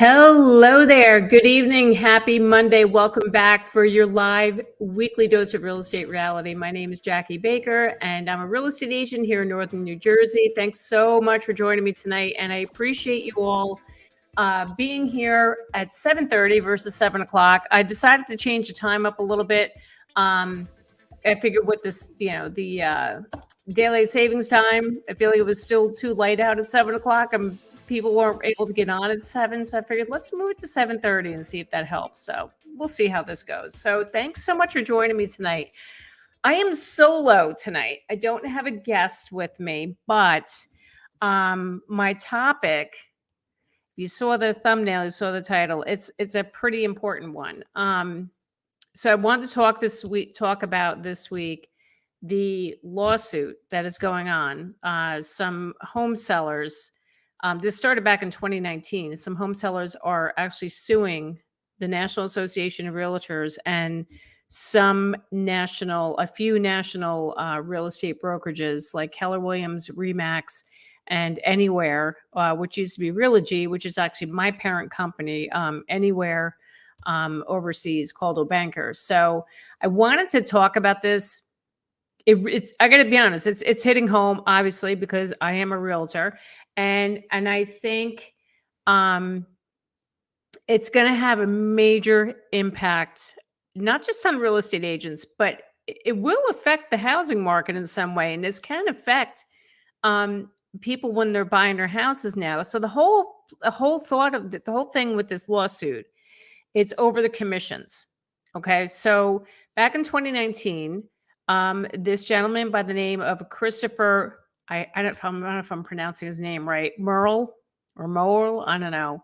Hello there. Good evening. Happy Monday. Welcome back for your live weekly dose of real estate reality. My name is Jackie Baker, and I'm a real estate agent here in Northern New Jersey. Thanks so much for joining me tonight, and I appreciate you all being here at 7:30 versus 7 o'clock. I decided to change the time up a little bit. I figured with this, the daylight savings time, I feel like it was still too light out at 7 o'clock. People weren't able to get on at 7, so I figured let's move it to 7:30 and see if that helps. So we'll see how this goes. So thanks so much for joining me tonight. I am solo tonight. I don't have a guest with me, but my topic, you saw the thumbnail, you saw the title. It's a pretty important one. So I wanted to talk about this week the lawsuit that is going on. Some home sellers. This started back in 2019. Some home sellers are actually suing the National Association of Realtors and a few national real estate brokerages like Keller Williams, ReMax, and Anywhere, which used to be Realogy, which is actually my parent company, Anywhere overseas, called Bankers. So I wanted to talk about this. I got to be honest, it's hitting home, obviously, because I am a realtor. And I think it's going to have a major impact, not just on real estate agents, but it will affect the housing market in some way. And this can affect people when they're buying their houses now. So the whole thing with this lawsuit, it's over the commissions. Okay, so back in 2019, this gentleman by the name of Christopher, I don't know if I'm pronouncing his name right, Merle, I don't know.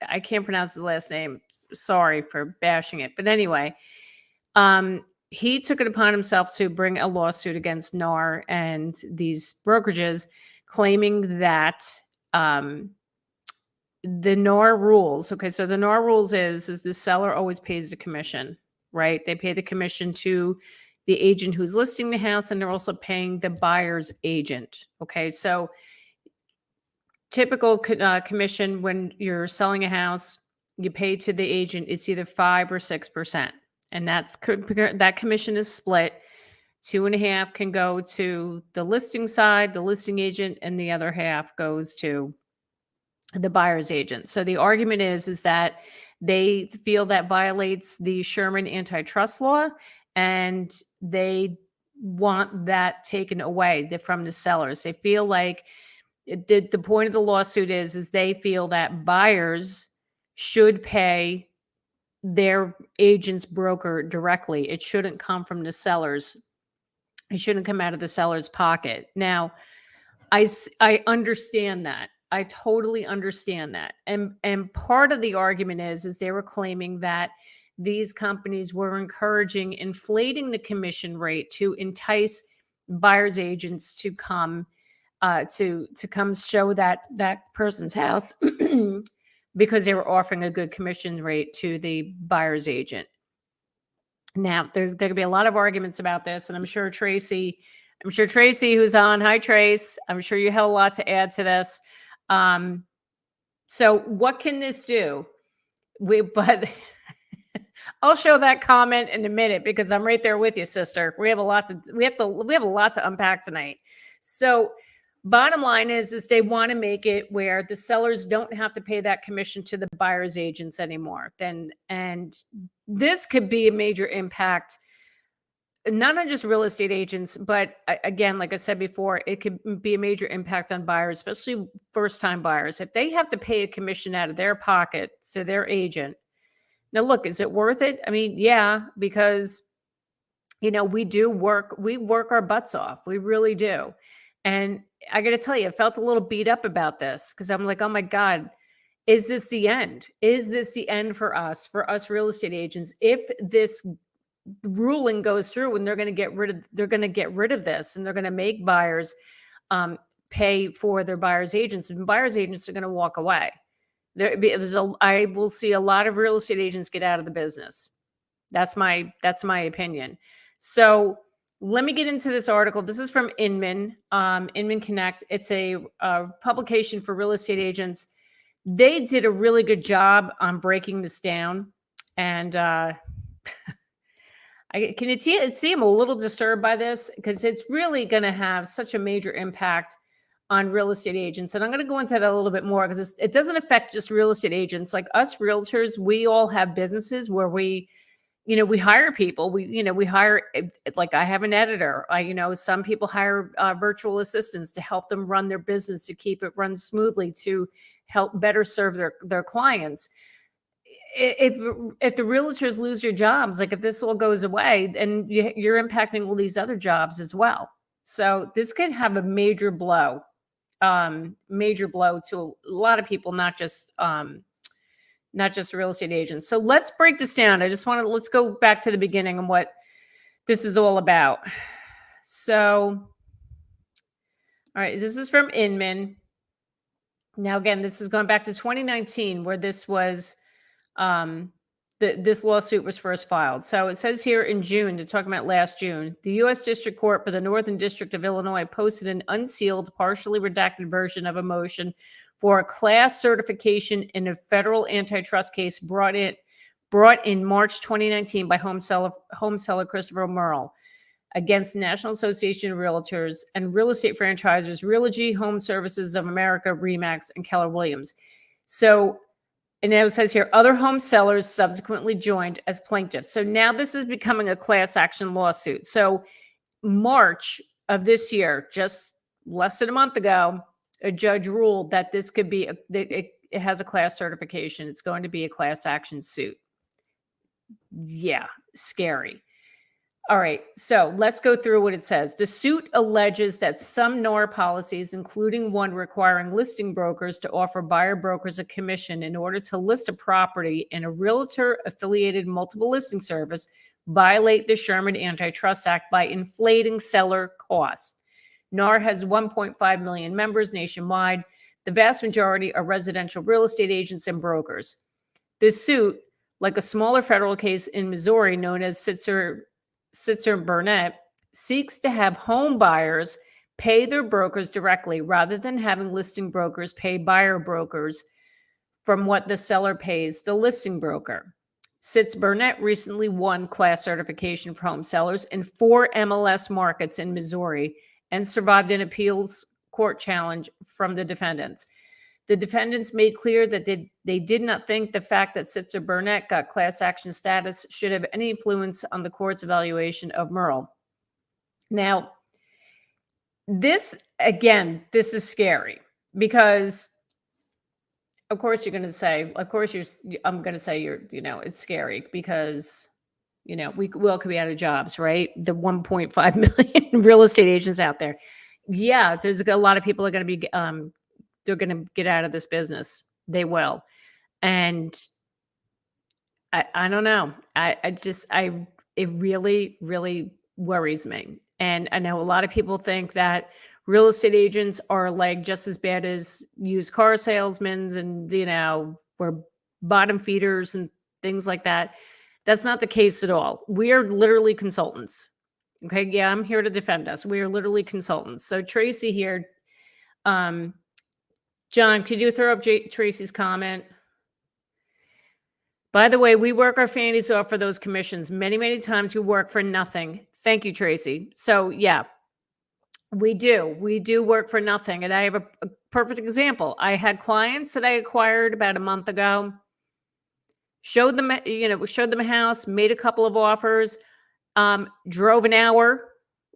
I can't pronounce his last name. Sorry for bashing it. But anyway, he took it upon himself to bring a lawsuit against NAR and these brokerages, claiming that the NAR rules. Okay, so the NAR rules is the seller always pays the commission, right? They pay the commission to the agent who's listing the house, and they're also paying the buyer's agent. Okay, so typical commission when you're selling a house, you pay to the agent. It's either 5 or 6%, and that commission is split. 2.5 can go to the listing side, the listing agent, and the other half goes to the buyer's agent. So the argument is that they feel that violates the Sherman antitrust law, and they want that taken away from the sellers. They feel like the point of the lawsuit is they feel that buyers should pay their agent's broker directly. It shouldn't come from the sellers. It shouldn't come out of the seller's pocket. Now, I understand that. I totally understand that. And part of the argument is they were claiming that these companies were inflating the commission rate to entice buyer's agents to come to come show that person's house because they were offering a good commission rate to the buyer's agent. Now, there could be a lot of arguments about this, and I'm sure Tracy, who's on, hi Trace, I'm sure you have a lot to add to this. So what can this do? But I'll show that comment in a minute because I'm right there with you, sister. We have a lot to unpack tonight. So bottom line is they want to make it where the sellers don't have to pay that commission to the buyer's agents anymore. And this could be a major impact, not on just real estate agents, but again, like I said before, it could be a major impact on buyers, especially first-time buyers. If they have to pay a commission out of their pocket to their agent. Now, look, is it worth it? I mean, yeah, because, we work our butts off. We really do. And I got to tell you, I felt a little beat up about this because I'm like, oh my God, is this the end? Is this the end for us real estate agents? If this ruling goes through and they're going to get rid of this, and they're going to make buyers pay for their buyer's agents, and buyer's agents are going to walk away. I will see a lot of real estate agents get out of the business. That's my opinion. So let me get into this article. This is from Inman Connect. It's a publication for real estate agents. They did a really good job on breaking this down. And I'm a little disturbed by this because it's really going to have such a major impact on real estate agents. And I'm going to go into that a little bit more because it doesn't affect just real estate agents. Like us realtors, we all have businesses where we hire people. We hire, like I have an editor. Some people hire virtual assistants to help them run their business, to keep it run smoothly, to help better serve their clients. If the realtors lose their jobs, like if this all goes away, then you're impacting all these other jobs as well. So this could have a major blow to a lot of people, not just real estate agents. So let's break this down. Let's go back to the beginning and what this is all about. So, all right, this is from Inman. Now, again, this is going back to 2019 where this was, this lawsuit was first filed. So it says here in June, to talk about last June, the U.S. District Court for the Northern District of Illinois posted an unsealed, partially redacted version of a motion for a class certification in a federal antitrust case brought in March 2019 by home seller Christopher Merle against the National Association of Realtors and real estate franchisors Realogy, Home Services of America, ReMax, and Keller Williams. So, and it says here, other home sellers subsequently joined as plaintiffs. So now this is becoming a class action lawsuit. So March of this year, just less than a month ago, a judge ruled that this could be, it has a class certification. It's going to be a class action suit. Yeah, scary. All right, so let's go through what it says. The suit alleges that some NAR policies, including one requiring listing brokers to offer buyer brokers a commission in order to list a property in a realtor-affiliated multiple listing service, violate the Sherman Antitrust Act by inflating seller costs. NAR has 1.5 million members nationwide. The vast majority are residential real estate agents and brokers. This suit, like a smaller federal case in Missouri known as Sitzer Burnett, seeks to have home buyers pay their brokers directly rather than having listing brokers pay buyer brokers from what the seller pays the listing broker. Sitzer Burnett recently won class certification for home sellers in 4 MLS markets in Missouri and survived an appeals court challenge from the defendants. The defendants made clear that they did not think the fact that Sitzer Burnett got class action status should have any influence on the court's evaluation of Merle. Now, this is scary because, of course, I'm going to say, it's scary because, we all could be out of jobs, right? The 1.5 million real estate agents out there. Yeah, there's a lot of people are going to be, they're going to get out of this business. They will. And I don't know. It really, really worries me. And I know a lot of people think that real estate agents are like just as bad as used car salesmen and, we're bottom feeders and things like that. That's not the case at all. We are literally consultants. Okay. Yeah. I'm here to defend us. We are literally consultants. So Tracy here, John, could you throw up Tracy's comment? By the way, we work our fannies off for those commissions. Many, many times we work for nothing. Thank you, Tracy. So yeah, we do. We do work for nothing. And I have a perfect example. I had clients that I acquired about a month ago, showed them a house, made a couple of offers, drove an hour,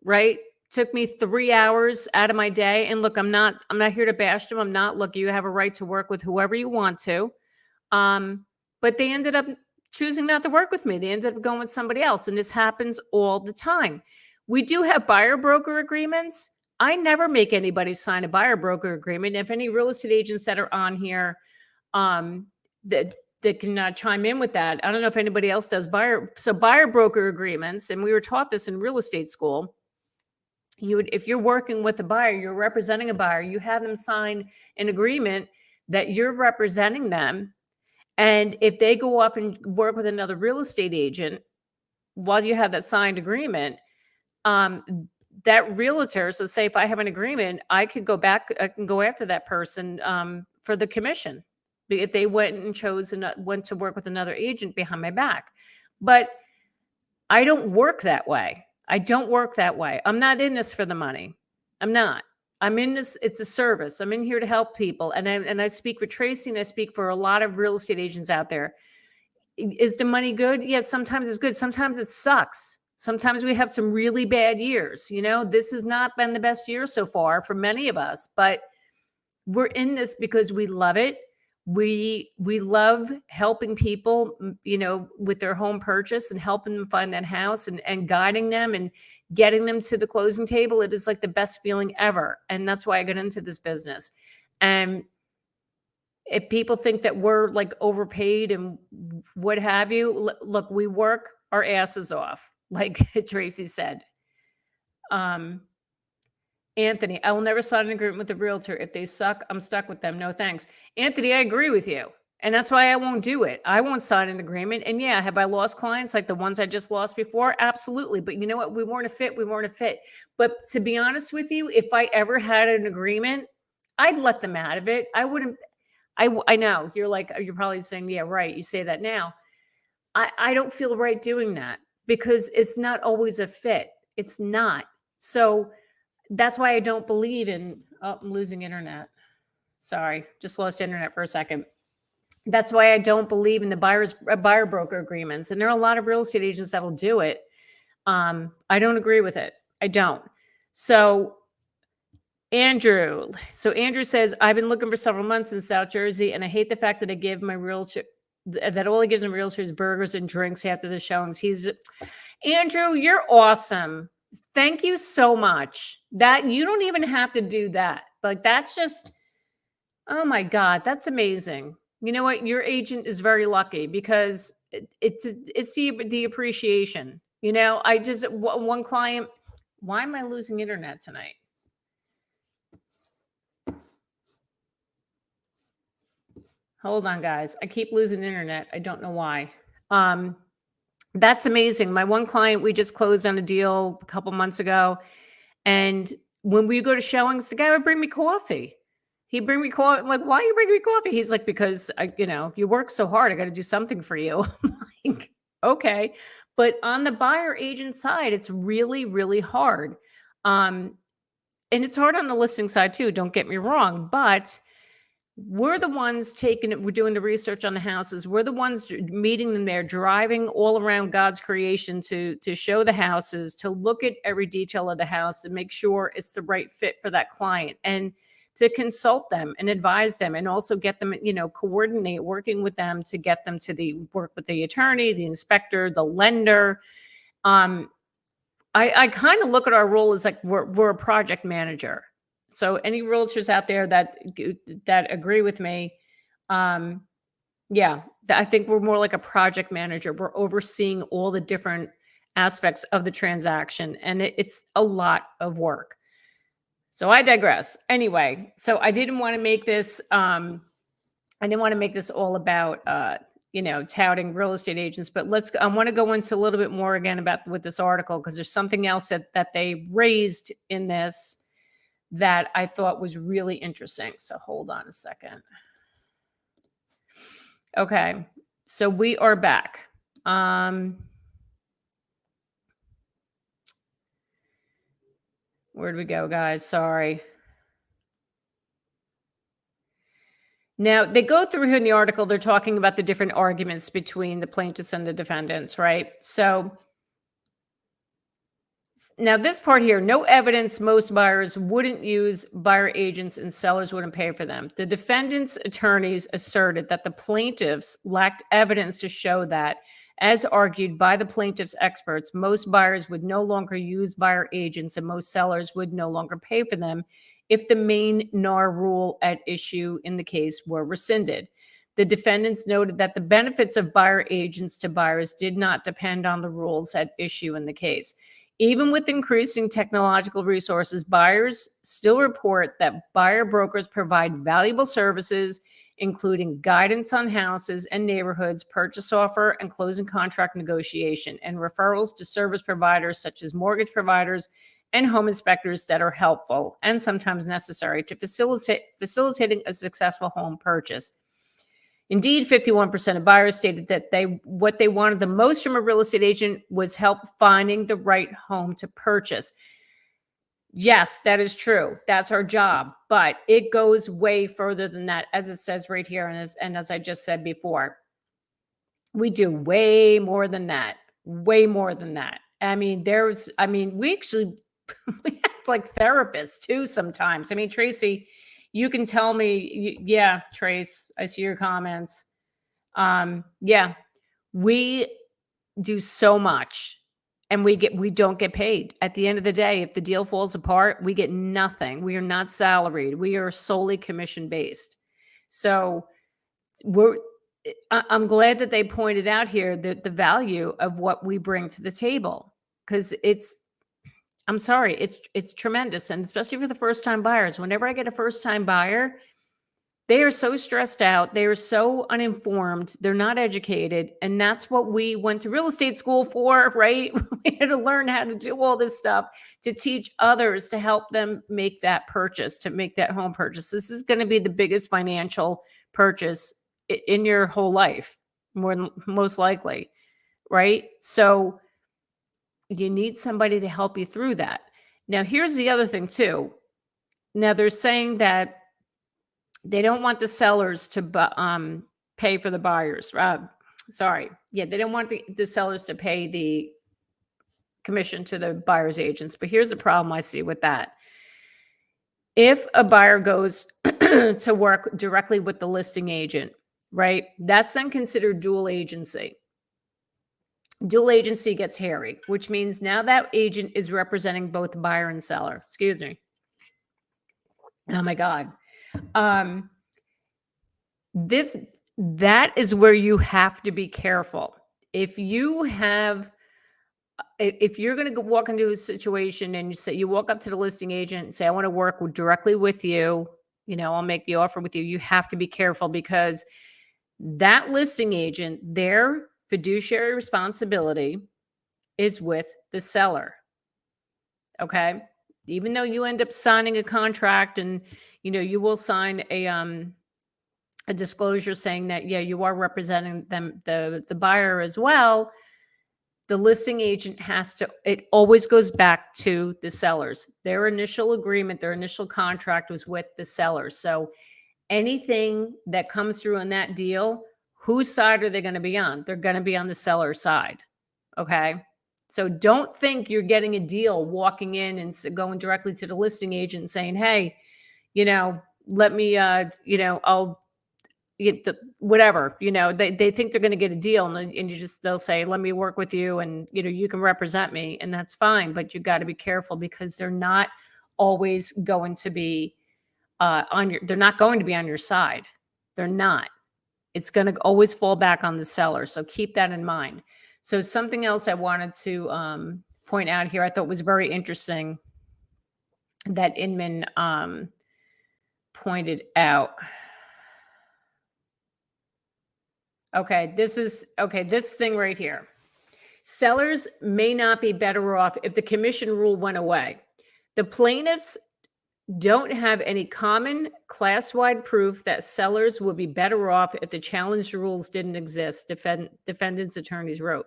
right? Took me 3 hours out of my day. And look, I'm not here to bash them. Look, you have a right to work with whoever you want to. But they ended up choosing not to work with me. They ended up going with somebody else. And this happens all the time. We do have buyer broker agreements. I never make anybody sign a buyer broker agreement. If any real estate agents that are on here, that can chime in with that. I don't know if anybody else does buyer broker agreements. And we were taught this in real estate school. If you're working with a buyer, you're representing a buyer, you have them sign an agreement that you're representing them. And if they go off and work with another real estate agent while you have that signed agreement, that realtor, so say if I have an agreement, I can go after that person for the commission. if they went and went to work with another agent behind my back. But I don't work that way. I don't work that way. I'm not in this for the money. I'm not. I'm in this. It's a service. I'm in here to help people. And I speak for Tracy, and I speak for a lot of real estate agents out there. Is the money good? Yes, sometimes it's good. Sometimes it sucks. Sometimes we have some really bad years. This has not been the best year so far for many of us, but we're in this because we love it. We love helping people, with their home purchase and helping them find that house and guiding them and getting them to the closing table. It is like the best feeling ever. And that's why I got into this business. And if people think that we're like overpaid and what have you, look, we work our asses off, like Tracy said. Anthony, I will never sign an agreement with a realtor. If they suck, I'm stuck with them. No thanks. Anthony, I agree with you. And that's why I won't do it. I won't sign an agreement. And yeah, have I lost clients like the ones I just lost before? Absolutely. But you know what? We weren't a fit. We weren't a fit. But to be honest with you, if I ever had an agreement, I'd let them out of it. I wouldn't. I know you're probably saying, yeah, right. You say that now. I don't feel right doing that because it's not always a fit. It's not. So that's why I don't believe in, I'm losing internet. Sorry, just lost internet for a second. That's why I don't believe in the buyer broker agreements. And there are a lot of real estate agents that will do it. I don't agree with it. I don't. So Andrew says, I've been looking for several months in South Jersey, and I hate the fact that that all he gives my realtor is burgers and drinks after the showings. Andrew, you're awesome. Thank you so much. That you don't even have to do that. Like, that's just, oh my God, that's amazing. You know what? Your agent is very lucky because it's the appreciation. One client, why am I losing internet tonight? Hold on, guys. I keep losing internet. I don't know why. That's amazing. My one client, we just closed on a deal a couple months ago. And when we go to showings, the guy would bring me coffee. He'd bring me coffee. I'm like, why are you bringing me coffee? He's like, because you work so hard. I got to do something for you. I'm like, okay. But on the buyer agent side, it's really, really hard. And it's hard on the listing side too. Don't get me wrong, but we're the ones we're doing the research on the houses. We're the ones meeting them there, driving all around God's creation to show the houses, to look at every detail of the house, to make sure it's the right fit for that client, and to consult them and advise them, and also get them, coordinate working with them to get them to work with the attorney, the inspector, the lender. I kind of look at our role as like we're a project manager. So any realtors out there that agree with me, yeah, I think we're more like a project manager. We're overseeing all the different aspects of the transaction, and it's a lot of work. So I digress. Anyway, so I didn't want to make this. I didn't want to make this all about touting real estate agents, but I want to go into a little bit more again with this article, because there's something else that they raised in this that I thought was really interesting. So hold on a second. Okay, so we are back. Where'd we go, guys? Sorry. Now, they go through here in the article, they're talking about the different arguments between the plaintiffs and the defendants, right? So now this part here, no evidence most buyers wouldn't use buyer agents and sellers wouldn't pay for them. The defendants' attorneys asserted that the plaintiffs lacked evidence to show that, as argued by the plaintiffs' experts, most buyers would no longer use buyer agents and most sellers would no longer pay for them if the main NAR rule at issue in the case were rescinded. The defendants noted that the benefits of buyer agents to buyers did not depend on the rules at issue in the case. Even with increasing technological resources, buyers still report that buyer brokers provide valuable services, including guidance on houses and neighborhoods, purchase offer and closing contract negotiation, and referrals to service providers such as mortgage providers and home inspectors that are helpful and sometimes necessary to facilitating a successful home purchase. Indeed, 51% of buyers stated that what they wanted the most from a real estate agent was help finding the right home to purchase. Yes, that is true. That's our job, but it goes way further than that, as it says right here, and as I just said before, we do way more than that. Way more than that. We actually we act like therapists too sometimes. I mean, Tracy, you can tell me, yeah, Trace, I see your comments. Yeah, we do so much and we don't get paid. At the end of the day, if the deal falls apart, we get nothing. We are not salaried. We are solely commission based. So I'm glad that they pointed out here that the value of what we bring to the table, because I'm sorry, it's tremendous. And especially for the first time buyers, whenever I get a first time buyer, they are so stressed out. They are so uninformed. They're not educated. And that's what we went to real estate school for, right? We had to learn how to do all this stuff to teach others, to help them make that purchase, to make that home purchase. This is going to be the biggest financial purchase in your whole life, most likely, right? So you need somebody to help you through that. Now, here's the other thing too. Now they're saying that they don't want the sellers to pay for the buyers. They don't want the sellers to pay the commission to the buyer's agents. But here's the problem I see with that. If a buyer goes to work directly with the listing agent, right, that's then considered dual agency. Dual agency gets hairy, which means now that agent is representing both buyer and seller. Excuse me. Oh my God. That is where you have to be careful. If you're going to walk into a situation and you walk up to the listing agent and say, I want to work directly with you, I'll make the offer with you. You have to be careful, because that listing agent, their fiduciary responsibility is with the seller. Okay. Even though you end up signing a contract and, you will sign a disclosure saying that, yeah, you are representing them, the buyer as well. The listing agent it always goes back to the sellers. Their initial agreement, their initial contract was with the seller. So anything that comes through on that deal, whose side are they going to be on? They're going to be on the seller side. Okay. So don't think you're getting a deal walking in and going directly to the listing agent and saying, hey, let me, I'll get whatever, they think they're going to get a deal, and they'll say, let me work with you, and, you can represent me, and that's fine. But you got to be careful, because they're not always going to be they're not going to be on your side. They're not. It's going to always fall back on the seller. So keep that in mind. So something else I wanted to point out here, I thought was very interesting, that Inman pointed out. Okay, this thing right here. Sellers may not be better off if the commission rule went away. The plaintiffs don't have any common class-wide proof that sellers would be better off if the challenged rules didn't exist, defendants' attorneys wrote.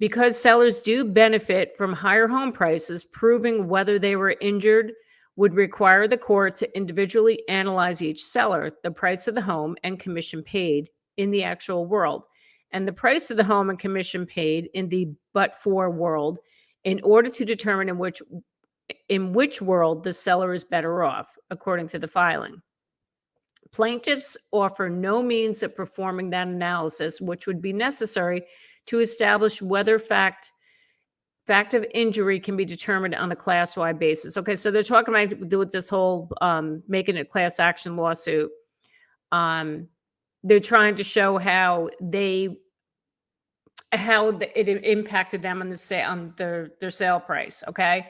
Because sellers do benefit from higher home prices, proving whether they were injured would require the court to individually analyze each seller, the price of the home, and commission paid in the actual world, and the price of the home and commission paid in the but-for world, in order to determine in which world the seller is better off, according to the filing. Plaintiffs offer no means of performing that analysis, which would be necessary to establish whether fact of injury can be determined on a class-wide basis. Okay, so they're talking about with this whole making a class action lawsuit. They're trying to show how it impacted them on their sale price. Okay.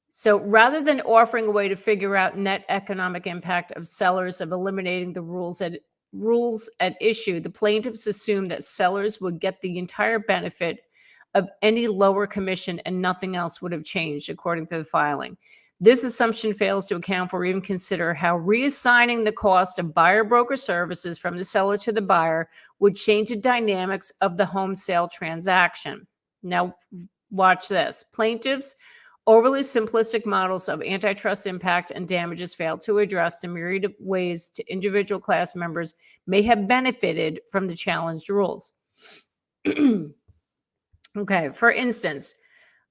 So rather than offering a way to figure out net economic impact of sellers of eliminating the rules at issue, the plaintiffs assumed that sellers would get the entire benefit of any lower commission and nothing else would have changed, according to the filing. This assumption fails to account for or even consider how reassigning the cost of buyer broker services from the seller to the buyer would change the dynamics of the home sale transaction. Now, watch this. Plaintiffs' overly simplistic models of antitrust impact and damages fail to address the myriad of ways to individual class members may have benefited from the challenged rules. Okay, for instance,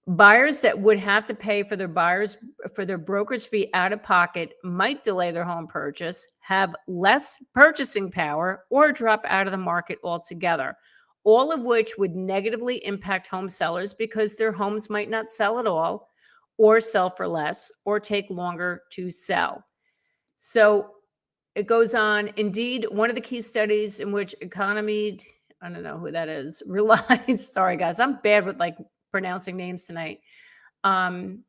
buyers that would have to pay for their brokerage fee out of pocket might delay their home purchase, have less purchasing power, or drop out of the market altogether, all of which would negatively impact home sellers because their homes might not sell at all, or sell for less, or take longer to sell. So it goes on. Indeed, one of the key studies in which economy, I don't know who that is, relies, sorry guys, I'm bad with like pronouncing names tonight. One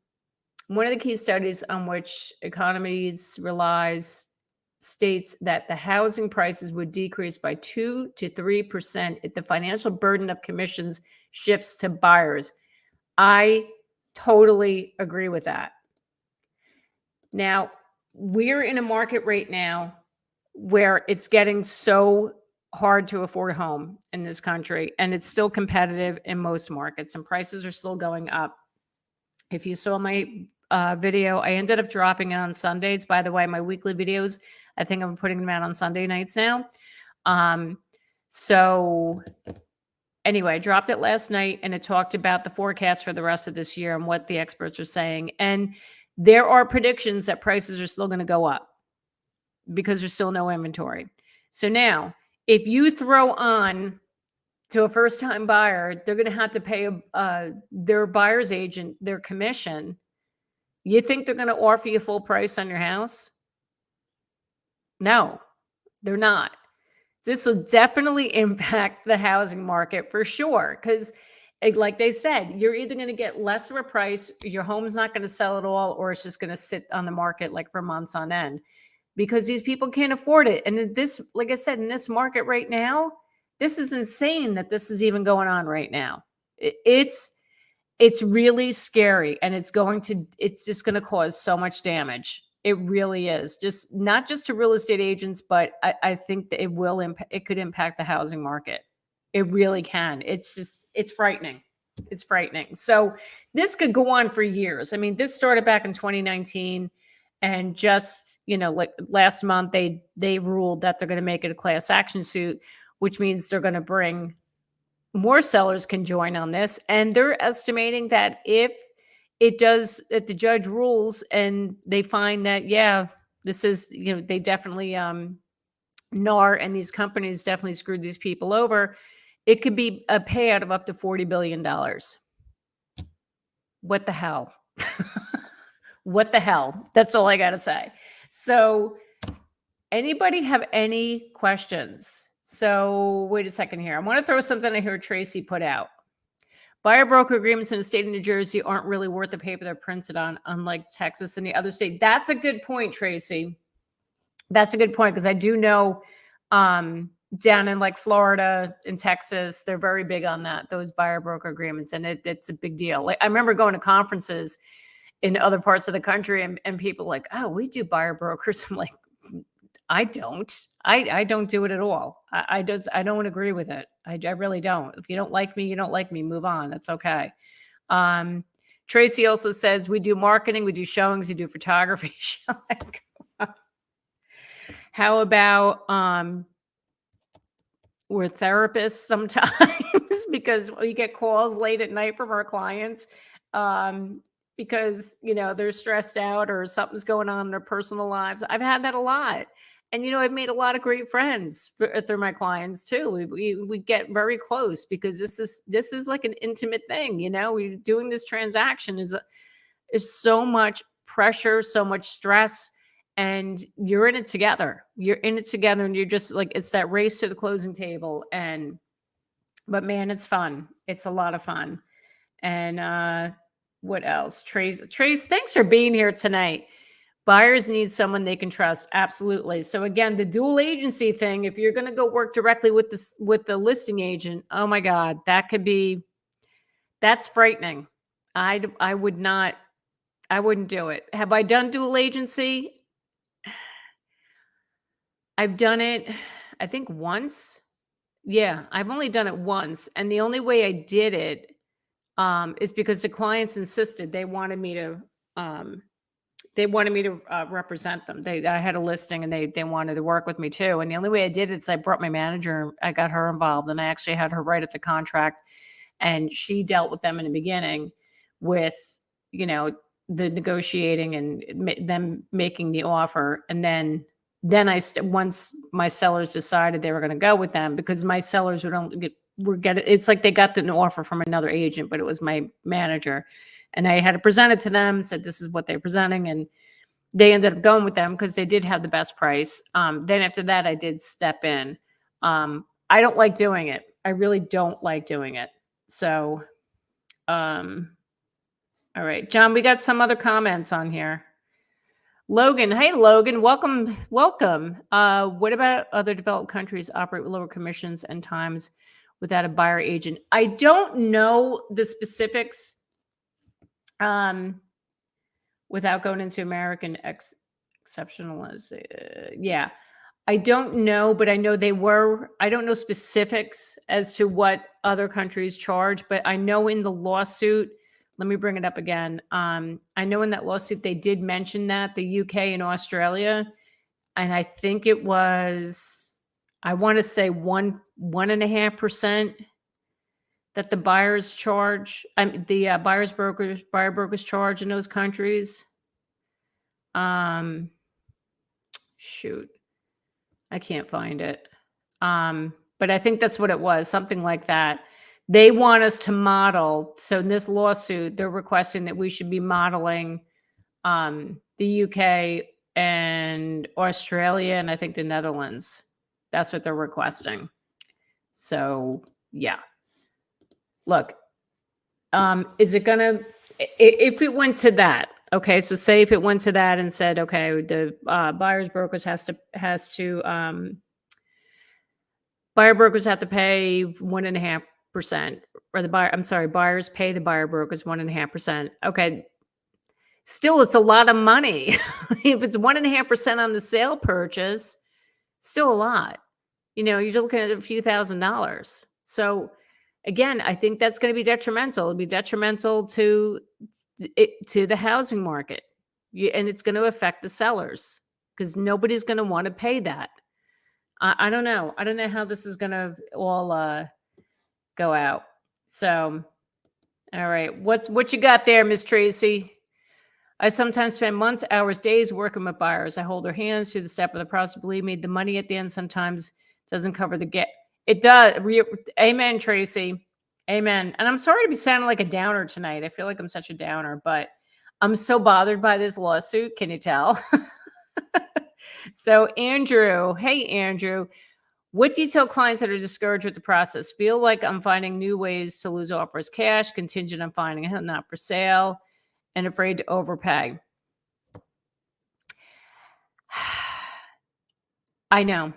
of the key studies on which economies relies states that the housing prices would decrease by 2 to 3% if the financial burden of commissions shifts to buyers. I totally agree with that. Now, we're in a market right now where it's getting so hard to afford a home in this country, and it's still competitive in most markets, and prices are still going up. If you saw my video, I ended up dropping it on Sundays. By the way, my weekly videos, I think I'm putting them out on Sunday nights now. So anyway, I dropped it last night, and it talked about the forecast for the rest of this year and what the experts are saying. And there are predictions that prices are still going to go up because there's still no inventory. So now, if you throw on to a first-time buyer, they're going to have to pay their buyer's agent their commission. You think they're going to offer you full price on your house? No, they're not. This will definitely impact the housing market for sure, because like they said, you're either going to get less of a price, your home's not going to sell at all, or it's just going to sit on the market like for months on end because these people can't afford it. And this, like I said, in this market right now, this is insane that this is even going on right now. It's really scary, and it's just going to cause so much damage. It really is. Just not just to real estate agents, but I think that it could impact the housing market. It really can. It's frightening. It's frightening. So this could go on for years. I mean, this started back in 2019, and just, like last month, they ruled that they're going to make it a class action suit, which means they're going to bring more sellers can join on this. And they're estimating that if the judge rules and they find that, yeah, this is, they definitely, NAR and these companies definitely screwed these people over, it could be a payout of up to $40 billion. What the hell? What the hell? That's all I got to say. So anybody have any questions? So wait a second here. I want to throw something I heard Tracy put out. Buyer broker agreements in the state of New Jersey aren't really worth the paper they're printed on, unlike Texas and the other state. That's a good point, Tracy. That's a good point, because I do know down in like Florida and Texas, they're very big on that, those buyer broker agreements, and it's a big deal. Like I remember going to conferences in other parts of the country, and people like, oh, we do buyer brokers. I'm like, I don't. I don't do it at all. I don't agree with it. I really don't. If you don't like me, you don't like me. Move on. That's okay. Tracy also says we do marketing, we do showings, we do photography. How about we're therapists sometimes because we get calls late at night from our clients because they're stressed out or something's going on in their personal lives. I've had that a lot. And, I've made a lot of great friends through my clients too. We get very close because this is like an intimate thing. We're doing this transaction is so much pressure, so much stress, and you're in it together. You're in it together, and you're just like, it's that race to the closing table. But man, it's fun. It's a lot of fun. And what else? Trace, thanks for being here tonight. Buyers need someone they can trust. Absolutely. So again, the dual agency thing, if you're going to go work directly with the listing agent, oh my God, that's frightening. I would not I wouldn't do it. Have I done dual agency? I've done it, I think once. Yeah, I've only done it once, and the only way I did it, is because the clients insisted um, they wanted me to represent them. I had a listing, and they wanted to work with me too. And the only way I did it is I brought my manager. I got her involved, and I actually had her write up the contract, and she dealt with them in the beginning with, you know, the negotiating and them making the offer, and then once my sellers decided they were going to go with them, because my sellers would only get it's like they got the offer from another agent, but it was my manager, and I had to present it to them, said this is what they're presenting, and they ended up going with them because they did have the best price. Then after that, I did step in. I don't like doing it. I really don't like doing it. So, all right, John, we got some other comments on here. Logan, hey Logan, welcome. What about other developed countries operate with lower commissions and times without a buyer agent? I don't know the specifics. Without going into American exceptionalism, yeah, I don't know, but I know I don't know specifics as to what other countries charge, but I know in the lawsuit, let me bring it up again. I know in that lawsuit, they did mention that the UK and Australia, and I think it was, I want to say 1.5% that the buyers charge, the buyer brokers charge in those countries. Shoot, I can't find it. But I think that's what it was, something like that. They want us to model. So in this lawsuit, they're requesting that we should be modeling the UK and Australia, and I think the Netherlands. That's what they're requesting. So yeah. Look, is it gonna, if it went to that, okay, so say if it went to that and said, okay, the buyers brokers buyer brokers have to pay 1.5%, or buyers pay the buyer brokers 1.5%. Okay, still it's a lot of money. If it's 1.5% on the sale purchase, still a lot. You know, you're looking at a few $1,000s. So again, I think that's going to be detrimental. It'll be detrimental to the housing market, and it's going to affect the sellers because nobody's going to want to pay that. I don't know. I don't know how this is going to all go out. So, all right, what you got there, Miss Tracy? I sometimes spend months, hours, days working with buyers. I hold their hands through the step of the process. Believe me, the money at the end sometimes doesn't cover the get. It does. Amen, Tracy. Amen. And I'm sorry to be sounding like a downer tonight. I feel like I'm such a downer, but I'm so bothered by this lawsuit. Can you tell? So Andrew, hey, Andrew, what do you tell clients that are discouraged with the process? Feel like I'm finding new ways to lose offers, cash, contingent on finding it, not for sale, and afraid to overpay. I know.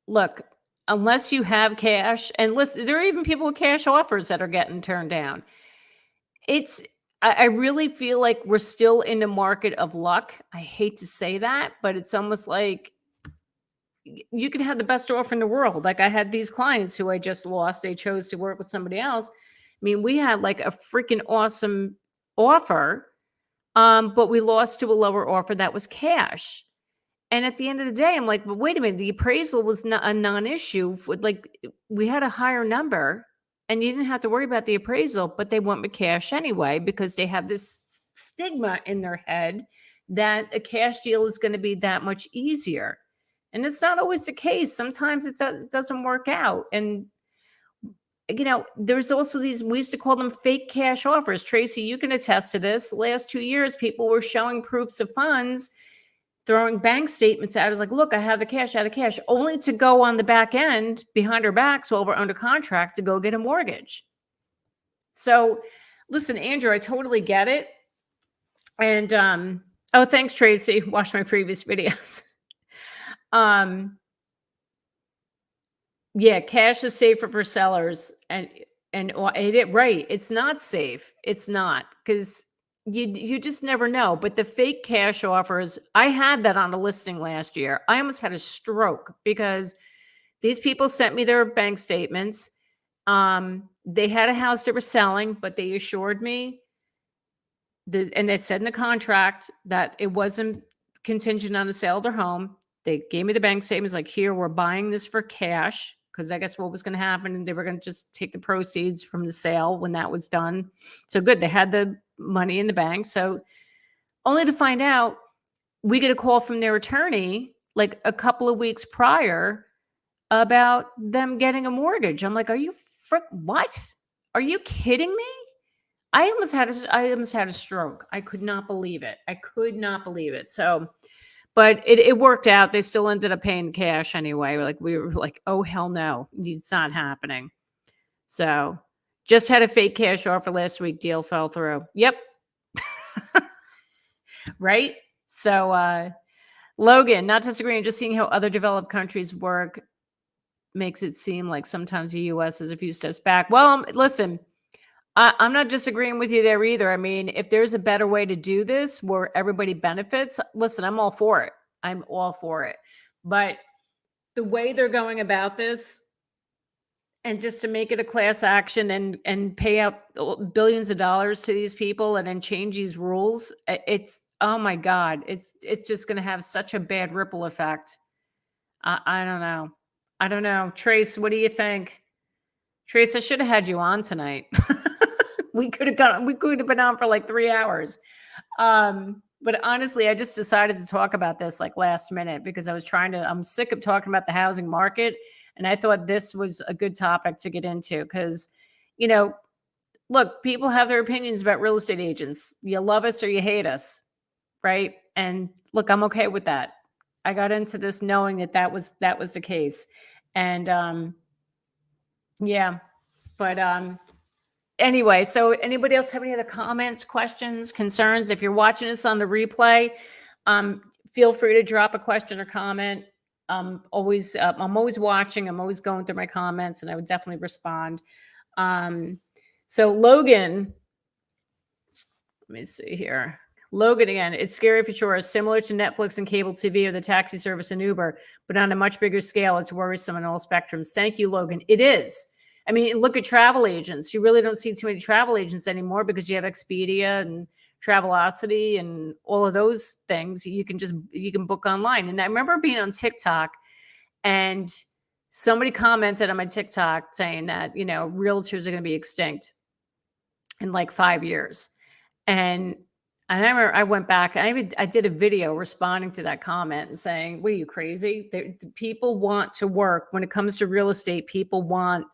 Look, unless you have cash, and listen, there are even people with cash offers that are getting turned down. I really feel like we're still in the market of luck. I hate to say that, but it's almost like you can have the best offer in the world. Like I had these clients who I just lost. They chose to work with somebody else. I mean, we had like a freaking awesome offer, but we lost to a lower offer that was cash. And at the end of the day, I'm like, but wait a minute, the appraisal was not a non-issue. Like we had a higher number and you didn't have to worry about the appraisal, but they went with cash anyway, because they have this stigma in their head that a cash deal is going to be that much easier. And it's not always the case. Sometimes it doesn't work out. And, you know, there's also we used to call them fake cash offers. Tracy, you can attest to this. Last 2 years, people were showing proofs of funds, throwing bank statements out. As like, look, I have the cash, only to go on the back end behind our backs while we're under contract to go get a mortgage. So listen, Andrew, I totally get it. And, oh, thanks, Tracy. Watch my previous videos. Yeah, cash is safer for sellers, and right. It's not safe. It's not, because you just never know. But the fake cash offers, I had that on a listing last year. I almost had a stroke because these people sent me their bank statements. They had a house they were selling, but they assured me and they said in the contract that it wasn't contingent on the sale of their home. They gave me the bank statements like, here, we're buying this for cash. Because I guess what was going to happen, they were going to just take the proceeds from the sale when that was done. So good, they had the money in the bank. So only to find out, we get a call from their attorney like a couple of weeks prior about them getting a mortgage. I'm like, are you what? Are you kidding me? I almost had a stroke. I could not believe it. I could not believe it. So, but it worked out. They still ended up paying cash anyway. Like we were like, oh hell no, it's not happening. So just had a fake cash offer last week. Deal fell through. Yep. Right. So Logan, not disagreeing, just seeing how other developed countries work makes it seem like sometimes the US is a few steps back. Well, listen, I'm not disagreeing with you there either. I mean, if there's a better way to do this where everybody benefits, listen, I'm all for it. I'm all for it. But the way they're going about this, and just to make it a class action and pay out billions of dollars to these people and then change these rules, it's, oh my God, it's just going to have such a bad ripple effect. I don't know. I don't know. Trace, what do you think? Trace, I should have had you on tonight. We could have been on for like 3 hours. But honestly, I just decided to talk about this like last minute because I'm sick of talking about the housing market. And I thought this was a good topic to get into because, look, people have their opinions about real estate agents. You love us or you hate us, right? And look, I'm okay with that. I got into this knowing that was the case. And yeah, but anyway, so anybody else have any other comments, questions, concerns? If you're watching this on the replay, feel free to drop a question or comment. I'm always watching. I'm always going through my comments, and I would definitely respond. So Logan, let me see here. Logan again, it's scary for sure. Similar to Netflix and cable TV or the taxi service and Uber, but on a much bigger scale, it's worrisome on all spectrums. Thank you, Logan. It is. I mean, look at travel agents. You really don't see too many travel agents anymore because you have Expedia and Travelocity and all of those things. You can book online. And I remember being on TikTok and somebody commented on my TikTok saying that, realtors are going to be extinct in like 5 years. And I remember I went back and I did a video responding to that comment and saying, what are you, crazy? People want to work. When it comes to real estate, people want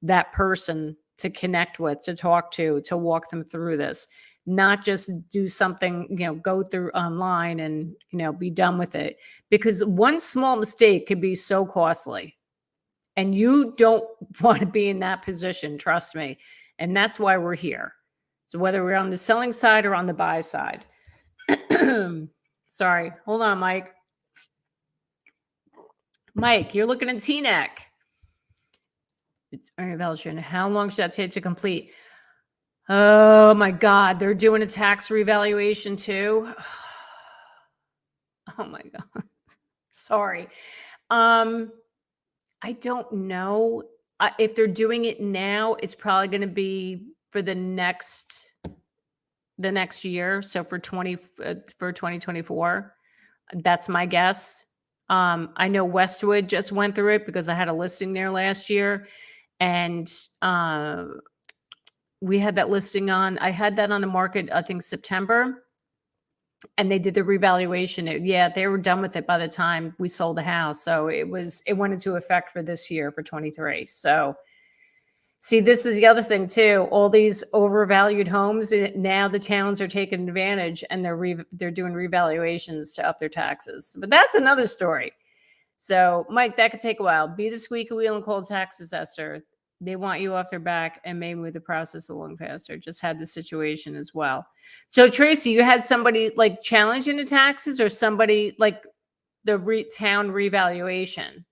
that person to connect with, to talk to walk them through this, not just do something, go through online and, be done with it. Because one small mistake could be so costly and you don't want to be in that position, trust me. And that's why we're here. So whether we're on the selling side or on the buy side. Sorry, hold on, Mike. Mike, you're looking at T-neck. It's very evaluation. How long should that take to complete? Oh my God, they're doing a tax revaluation too. Oh my God. Sorry. I don't know. If they're doing it now, it's probably going to be for the next year. So for 2024, that's my guess. I know Westwood just went through it because I had a listing there last year. And we had that listing on. I had that on the market, I think September, and they did the revaluation. They were done with it by the time we sold the house. So it went into effect for this year for 23. So see, this is the other thing too. All these overvalued homes, now the towns are taking advantage and they're doing revaluations to up their taxes. But that's another story. So, Mike, that could take a while. Be the squeaky wheel and call tax assessor. They want you off their back and maybe move the process along faster. Just had the situation as well. So, Tracy, you had somebody like challenging the taxes or somebody like the town revaluation?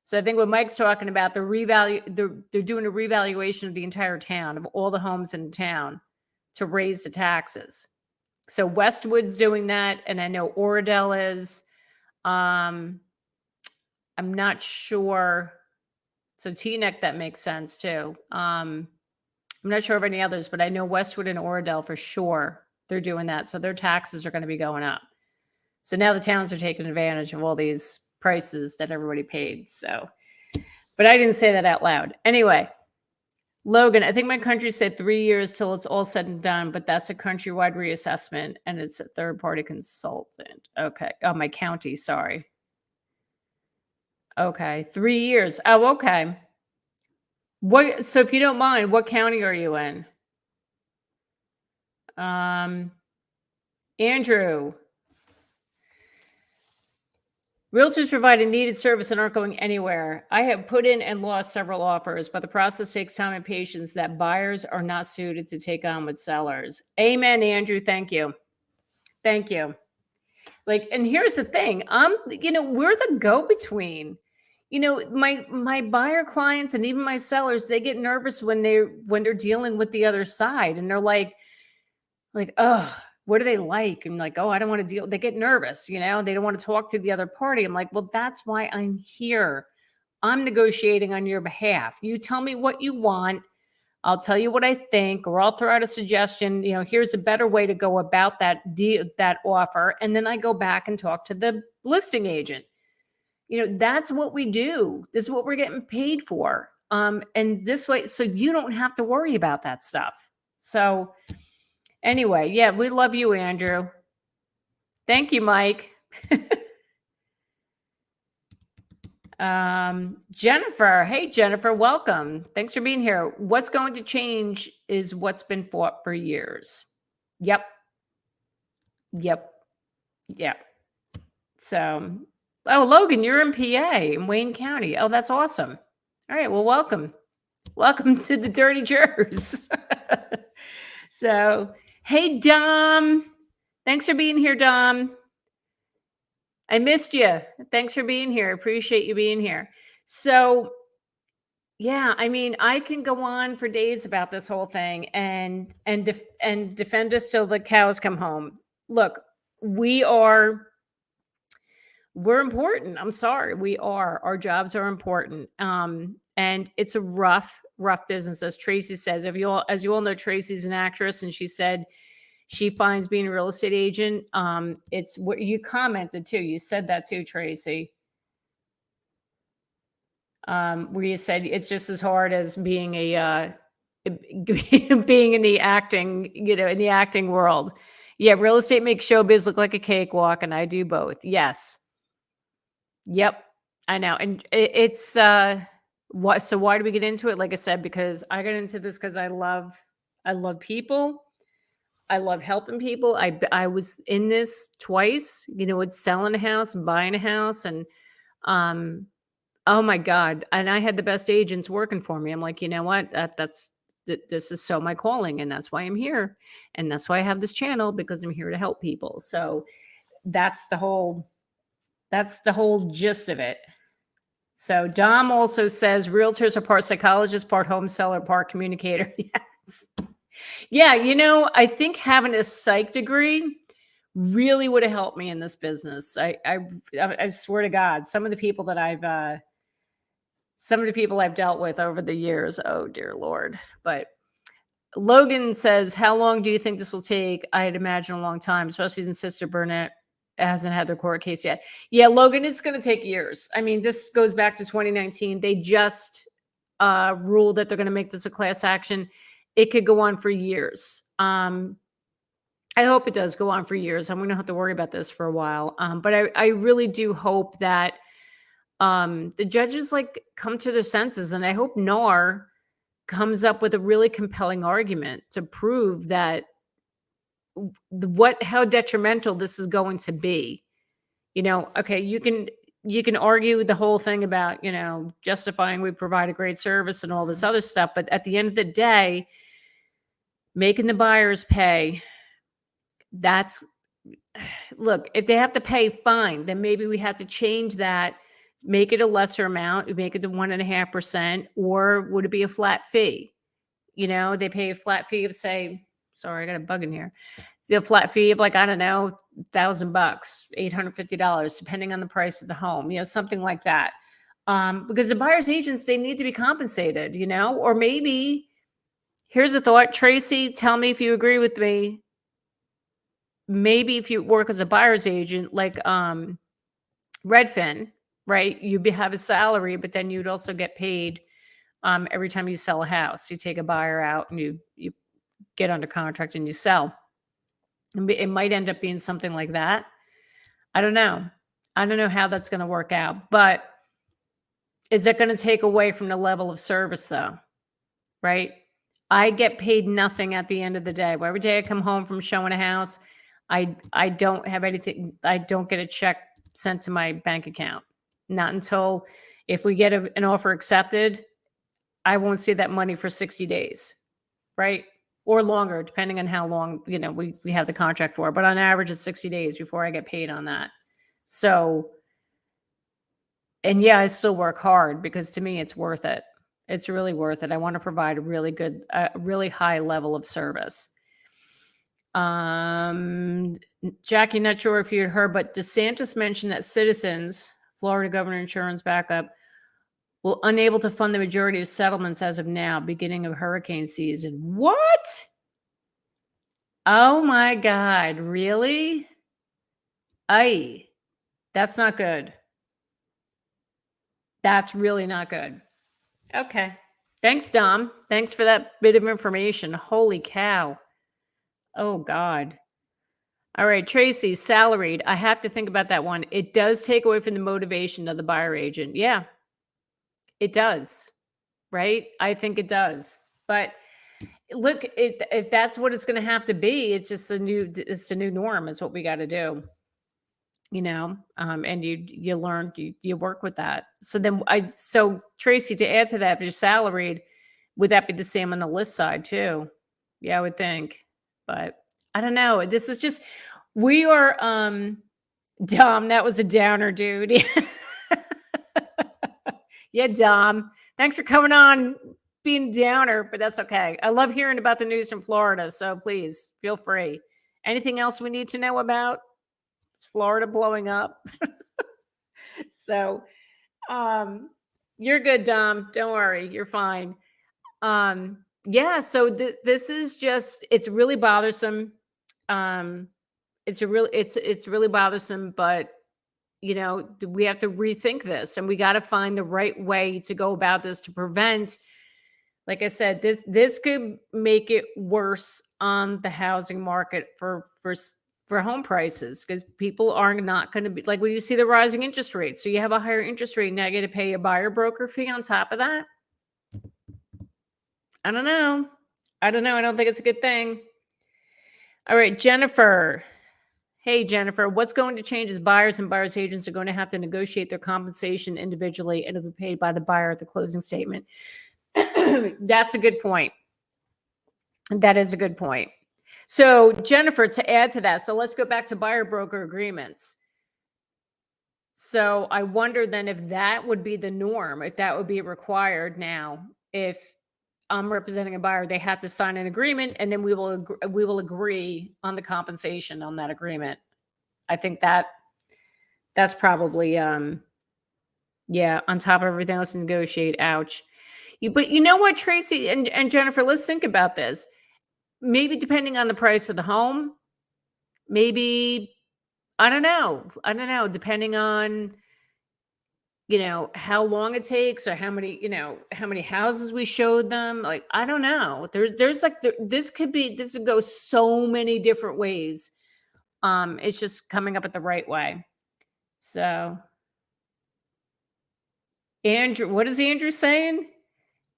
So I think what Mike's talking about, they're doing a revaluation of the entire town, of all the homes in town to raise the taxes. So Westwood's doing that, and I know Oradell is. I'm not sure. So Teaneck, that makes sense too. I'm not sure of any others, but I know Westwood and Oradell for sure. They're doing that. So their taxes are going to be going up. So now the towns are taking advantage of all these prices that everybody paid. So, but I didn't say that out loud. Anyway, Logan, I think my country said 3 years till it's all said and done, but that's a countrywide reassessment and it's a third-party consultant. Okay. Oh, my county, sorry. Okay. 3 years. Oh, okay. So if you don't mind, what county are you in? Andrew. Realtors provide a needed service and aren't going anywhere. I have put in and lost several offers, but the process takes time and patience that buyers are not suited to take on with sellers. Amen, Andrew. Thank you. Thank you. Like, and here's the thing. We're the go-between. My buyer clients and even my sellers, they get nervous when they're dealing with the other side, and they're like, oh, what do they like? And like, oh, I don't want to deal. They get nervous, they don't want to talk to the other party. I'm like, well, that's why I'm here. I'm negotiating on your behalf. You tell me what you want. I'll tell you what I think, or I'll throw out a suggestion. Here's a better way to go about that deal, that offer. And then I go back and talk to the listing agent. That's what we do. This is what we're getting paid for. And this way, so you don't have to worry about that stuff. So anyway, yeah, we love you, Andrew. Thank you, Mike. Jennifer. Hey, Jennifer, welcome. Thanks for being here. What's going to change is what's been fought for years. Yep. So, Logan, you're in PA, in Wayne County. Oh, that's awesome. All right, well, welcome. Welcome to the Dirty Jers. So, hey, Dom. Thanks for being here, Dom. I missed you. Thanks for being here. Appreciate you being here. So, yeah, I mean, I can go on for days about this whole thing and defend us till the cows come home. Look, we're important. I'm sorry. We are. Our jobs are important. And it's a rough business, as Tracy says. As you all know, Tracy's an actress, and she said she finds being a real estate agent. It's what you commented too. You said that too, Tracy. Where you said it's just as hard as being being in the acting, in the acting world. Yeah, real estate makes showbiz look like a cakewalk, and I do both. Yes. Yep, I know. And it's what? So why do we get into it? Like I said, because I got into this because I love people. I love helping people. I was in this twice. It's selling a house and buying a house, and oh my God. And I had the best agents working for me. I'm like, you know what? This is so my calling, and that's why I'm here. And that's why I have this channel, because I'm here to help people. So that's the whole gist of it. So Dom also says realtors are part psychologist, part home seller, part communicator. Yes. Yeah. I think having a psych degree really would have helped me in this business. I swear to God, some of the people I've dealt with over the years, oh dear Lord. But Logan says, how long do you think this will take? I'd imagine a long time, especially since Sister Burnett hasn't had their court case yet. Yeah, Logan, it's going to take years. I mean, this goes back to 2019. They just ruled that they're going to make this a class action. It could go on for years. I hope it does go on for years. I'm going to have to worry about this for a while. But I really do hope that the judges come to their senses, and I hope NAR comes up with a really compelling argument to prove that how detrimental this is going to be. Okay, you can argue the whole thing about, justifying we provide a great service and all this other stuff. But at the end of the day, making the buyers pay, look, if they have to pay, fine. Then maybe we have to change that, make it a lesser amount, make it to 1.5%, or would it be a flat fee? They pay a flat fee of, say, sorry, I got a bug in here. the flat fee of like, I don't know, $1,000, $850, depending on the price of the home, something like that. Because the buyer's agents, they need to be compensated, or maybe here's a thought, Tracy, tell me if you agree with me. Maybe if you work as a buyer's agent, like Redfin, right? You have a salary, but then you'd also get paid every time you sell a house. You take a buyer out and you get under contract and you sell. It might end up being something like that. I don't know. I don't know how that's going to work out, but is it going to take away from the level of service though? Right? I get paid nothing at the end of the day. Every day I come home from showing a house, I don't have anything. I don't get a check sent to my bank account. Not until if we get an offer accepted, I won't see that money for 60 days, right? Or longer, depending on how long, we have the contract for. But on average, it's 60 days before I get paid on that. So, and yeah, I still work hard because to me, it's worth it. It's really worth it. I want to provide a really good, really high level of service. Jackie, not sure if you had heard, but DeSantis mentioned that Citizens, Florida governor insurance backup, will unable to fund the majority of settlements as of now, beginning of hurricane season. What? Oh my God, really? Aye, that's not good. That's really not good. Okay. Thanks, Dom. Thanks for that bit of information. Holy cow. Oh God. All right, Tracy, salaried. I have to think about that one. It does take away from the motivation of the buyer agent. Yeah, it does. Right? I think it does. But look, if that's what it's going to have to be, it's a new norm. Is what we got to do. And you learn, you work with that. So Tracy, to add to that, if you're salaried, would that be the same on the list side too? Yeah, I would think, but I don't know. This is just, we are, Dom, that was a downer, dude. Yeah, Dom, thanks for coming on, being a downer, but that's okay. I love hearing about the news from Florida. So please feel free. Anything else we need to know about? Florida blowing up. So, you're good, Dom. Don't worry. You're fine. Yeah. So this is just, it's really bothersome. It's really bothersome, but we have to rethink this and we got to find the right way to go about this to prevent, like I said, this could make it worse on the housing market for home prices, because people are not going to be like, when you see the rising interest rates. So you have a higher interest rate, now you got to pay a buyer broker fee on top of that. I don't know. I don't think it's a good thing. All right, Jennifer. Hey, Jennifer, what's going to change is buyers and buyers agents are going to have to negotiate their compensation individually and it'll be paid by the buyer at the closing statement. That's a good point. That is a good point. So Jennifer, to add to that, so let's go back to buyer broker agreements. So I wonder then if that would be the norm, if that would be required now. If I'm representing a buyer, they have to sign an agreement and then we will agree on the compensation on that agreement. I think that's probably, yeah, on top of everything else to negotiate. Ouch. But you know what, Tracy and Jennifer, let's think about this. Maybe depending on the price of the home, maybe, I don't know, depending on, how long it takes or how many houses we showed them. Like, I don't know. There's like, this could go so many different ways. It's just coming up at the right way. So Andrew, what is Andrew saying?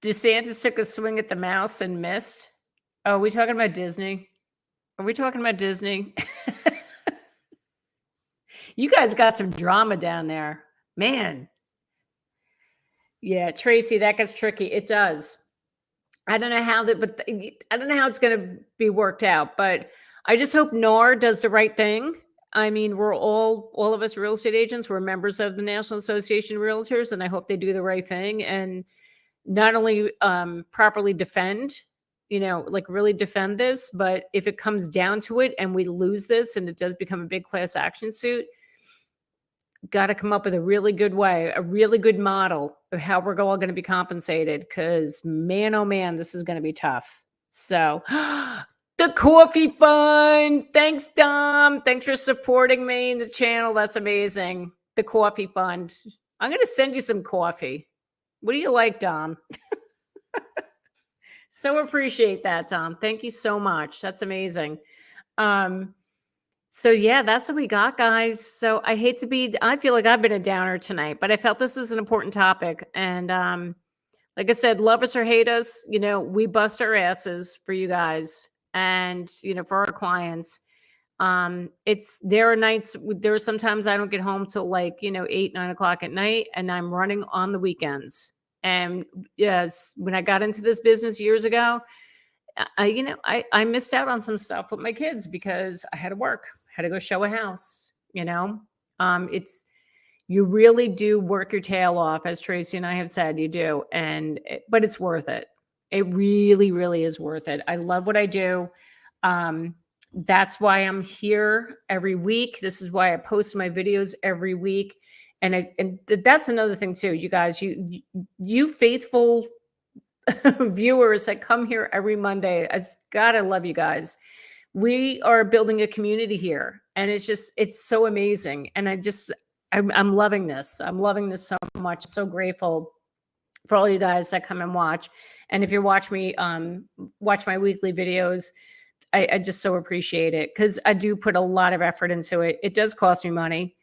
DeSantis took a swing at the mouse and missed. Oh, are we talking about Disney? Are we talking about Disney? You guys got some drama down there, man. Yeah, Tracy, that gets tricky. It does. I don't know how I don't know how it's going to be worked out, but I just hope NAR does the right thing. I mean, we're all of us real estate agents, we're members of the National Association of Realtors, and I hope they do the right thing and not only properly defend, like really defend this, but if it comes down to it and we lose this and it does become a big class action suit, got to come up with a really good way, a really good model of how we're all going to be compensated. Because man, oh man, this is going to be tough. So the coffee fund. Thanks, Dom. Thanks for supporting me in the channel. That's amazing. The coffee fund. I'm going to send you some coffee. What do you like, Dom? So appreciate that, Dom. Thank you so much. That's amazing. So yeah, that's what we got, guys. So I feel like I've been a downer tonight, but I felt this is an important topic. And like I said, love us or hate us, we bust our asses for you guys and, for our clients. There are sometimes I don't get home till like, 8, 9 o'clock at night, and I'm running on the weekends. And yes, when I got into this business years ago, I missed out on some stuff with my kids because I had to work, had to go show a house, you really do work your tail off, as Tracy and I have said, you do. But it's worth it. It really, really is worth it. I love what I do. That's why I'm here every week. This is why I post my videos every week. And that's another thing too, you guys, you faithful viewers that come here every Monday. God, I love you guys. We are building a community here, and it's so amazing. And I'm loving this. I'm loving this so much. So grateful for all you guys that come and watch. And if you watch my weekly videos, I just so appreciate it, because I do put a lot of effort into it. It does cost me money.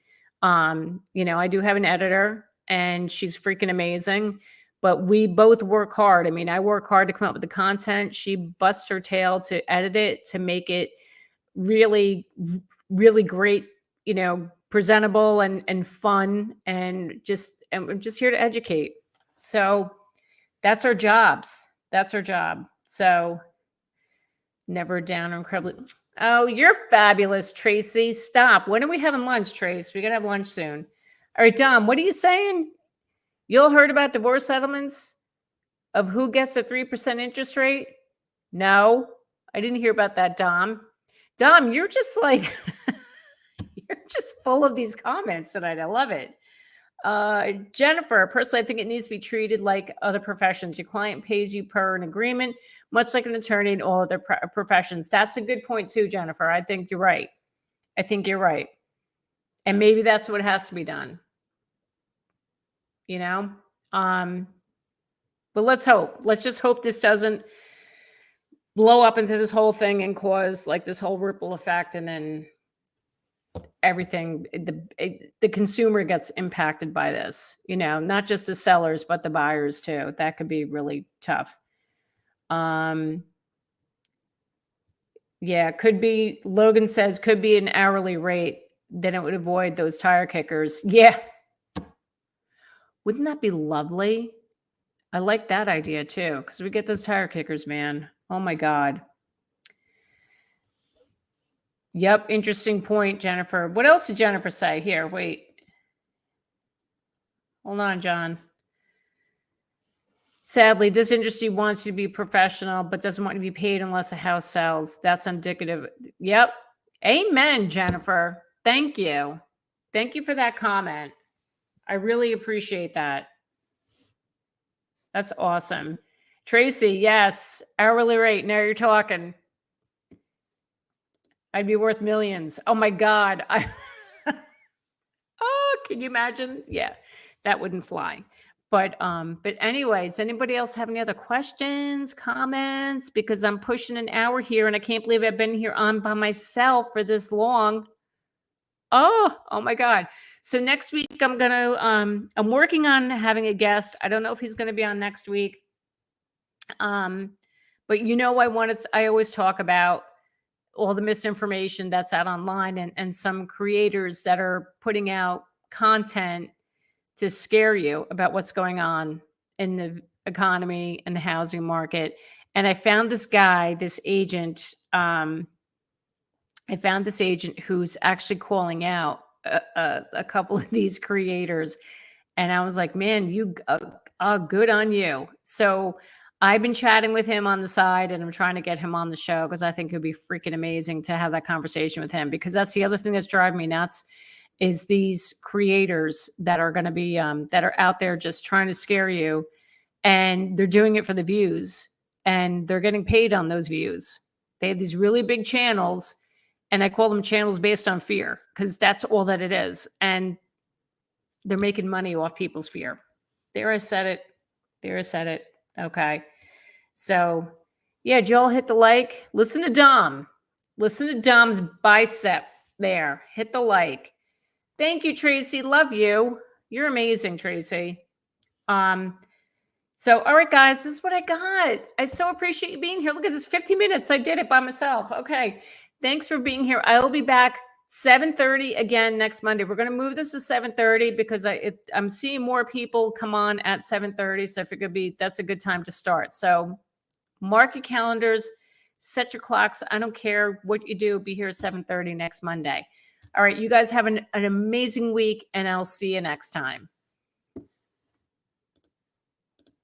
I do have an editor, and she's freaking amazing, but we both work hard. I mean, I work hard to come up with the content. She busts her tail to edit it, to make it really, really great, presentable and fun, and I'm just here to educate. So that's our jobs. That's our job. So never down or incredibly. Oh, you're fabulous, Tracy. Stop. When are we having lunch, Trace? We're going to have lunch soon. All right, Dom, what are you saying? You all heard about divorce settlements of who gets a 3% interest rate? No, I didn't hear about that, Dom. Dom, you're just like, you're just full of these comments tonight. I love it. Jennifer, personally, I think it needs to be treated like other professions. Your client pays you per an agreement, much like an attorney in all other professions. That's a good point too, Jennifer. I think you're right. And maybe that's what has to be done. But let's hope. Let's just hope this doesn't blow up into this whole thing and cause like this whole ripple effect, and then everything, the consumer gets impacted by this, not just the sellers, but the buyers too. That could be really tough. Yeah, could be, Logan says, could be an hourly rate. Then it would avoid those tire kickers. Yeah. Wouldn't that be lovely? I like that idea too, because we get those tire kickers, man. Oh my God. Yep. Interesting point, Jennifer. What else did Jennifer say? Here, wait. Hold on, John. Sadly, this industry wants you to be professional, but doesn't want you to be paid unless a house sells. That's indicative. Yep. Amen, Jennifer. Thank you. Thank you for that comment. I really appreciate that. That's awesome. Tracy, yes. Hourly rate. Now you're talking. I'd be worth millions. Oh my God. Oh, can you imagine? Yeah, that wouldn't fly. But anyways, anybody else have any other questions, comments? Because I'm pushing an hour here, and I can't believe I've been here on by myself for this long. Oh my God. So next week I'm working on having a guest. I don't know if he's going to be on next week. But I always talk about all the misinformation that's out online, and some creators that are putting out content to scare you about what's going on in the economy and the housing market. And I found this guy, this agent, who's actually calling out a couple of these creators. And I was like, man, good on you. So I've been chatting with him on the side, and I'm trying to get him on the show because I think it would be freaking amazing to have that conversation with him, because that's the other thing that's driving me nuts is these creators that are going to be that are out there just trying to scare you, and they're doing it for the views, and they're getting paid on those views. They have these really big channels, and I call them channels based on fear, because that's all that it is. And they're making money off people's fear. There, I said it. There, I said it. Okay. So, yeah, Joel, hit the like. Listen to Dom. Listen to Dom's bicep there. Hit the like. Thank you, Tracy. Love you. You're amazing, Tracy. So, all right, guys, this is what I got. I so appreciate you being here. Look at this, 50 minutes. I did it by myself. Okay. Thanks for being here. I will be back 7:30 again next Monday. We're going to move this to 7:30 because I'm seeing more people come on at 7:30. So I figured that's a good time to start. So mark your calendars, set your clocks. I don't care what you do. Be here at 7:30 next Monday. All right. You guys have an amazing week, and I'll see you next time.